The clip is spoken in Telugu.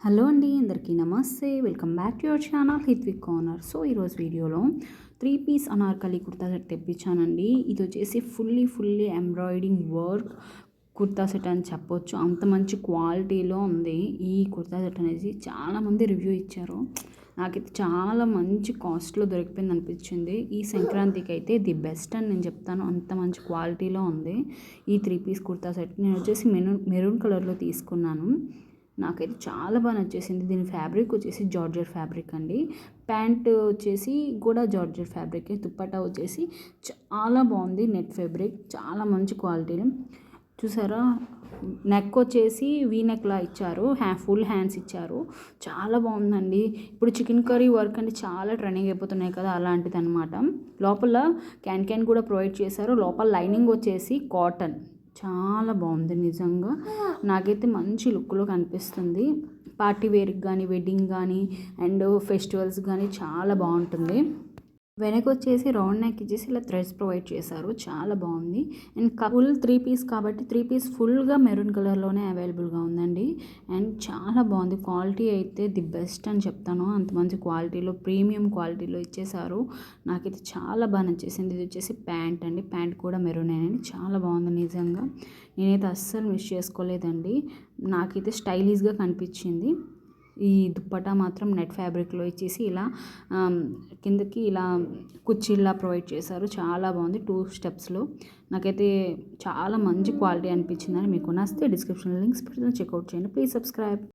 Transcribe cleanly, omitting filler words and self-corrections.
హలో అండి, అందరికీ నమస్తే. Welcome back to your channel Hithvik corner. So ఈరోజు వీడియోలో 3 పీస్ అనార్కలి కుర్తా సెట్ తెప్పించానండి. ఇది వచ్చేసి fully embroidering work kurta set అని చెప్పొచ్చు. అంత మంచి క్వాలిటీలో ఉంది ఈ కుర్తా సెట్ అనేది. చాలామంది రివ్యూ ఇచ్చారు. నాకైతే చాలా మంచి కాస్ట్లో దొరికిపోయింది అనిపించింది. ఈ సంక్రాంతికి అయితే ది బెస్ట్ అని నేను చెప్తాను. అంత మంచి క్వాలిటీలో ఉంది ఈ 3 పీస్ కుర్తా సెట్. నేను వచ్చేసి మెరూన్ కలర్లో తీసుకున్నాను. నాకైతే చాలా బాగా నచ్చేసింది. దీని ఫ్యాబ్రిక్ వచ్చేసి జార్జెట్ ఫ్యాబ్రిక్ అండి. ప్యాంట్ వచ్చేసి కూడా జార్జెట్ ఫ్యాబ్రిక్. దుప్పట్టా వచ్చేసి చాలా బాగుంది. నెట్ ఫ్యాబ్రిక్ చాలా మంచి క్వాలిటీ. చూసారా, నెక్ వచ్చేసి వీ నెక్లా ఇచ్చారు. ఫుల్ హ్యాండ్స్ ఇచ్చారు. చాలా బాగుందండి. ఇప్పుడు చికెన్ కర్రీ వర్క్ అంటే చాలా ట్రెండింగ్ అయిపోతున్నాయి కదా, అలాంటిది అనమాట. లోపల క్యాన్ కూడా ప్రొవైడ్ చేశారు. లోపల లైనింగ్ వచ్చేసి కాటన్. చాలా బాగుంది నిజంగా. నాకైతే మంచి లుక్లో కనిపిస్తుంది. పార్టీ వేర్కి కానీ, వెడ్డింగ్ కానీ అండ్ ఫెస్టివల్స్ కానీ చాలా బాగుంటుంది. వెనక వచ్చేసి రౌండ్ నెక్ ఇచ్చేసి ఇలా థ్రెడ్స్ ప్రొవైడ్ చేశారు. చాలా బాగుంది. అండ్ ఫుల్ 3 పీస్ కాబట్టి 3 పీస్ ఫుల్గా మెరూన్ కలర్లోనే అవైలబుల్గా ఉందండి. అండ్ చాలా బాగుంది. క్వాలిటీ అయితే ది బెస్ట్ అని చెప్తాను. అంత మంచి క్వాలిటీలో, ప్రీమియం క్వాలిటీలో ఇచ్చేసారు. నాకైతే చాలా బాగా నచ్చేసింది. ఇది వచ్చేసి ప్యాంట్ అండి. ప్యాంట్ కూడా మెరూనేనండి. చాలా బాగుంది నిజంగా. నేనైతే అస్సలు మిస్ చేసుకోలేదండి. నాకైతే స్టైలిష్గా కనిపించింది. ఈ దుప్పటా మాత్రం నెట్ ఫ్యాబ్రిక్లో ఇచ్చేసి ఇలా కిందకి ఇలా కుర్చీలా ప్రొవైడ్ చేశారు. చాలా బాగుంది. 2 స్టెప్స్లో. నాకైతే చాలా మంచి క్వాలిటీ అనిపించిందని. మీకు నచ్చితే డిస్క్రిప్షన్లో లింక్స్ పెడుతుంది, చెక్అవుట్ చేయండి. Please subscribe.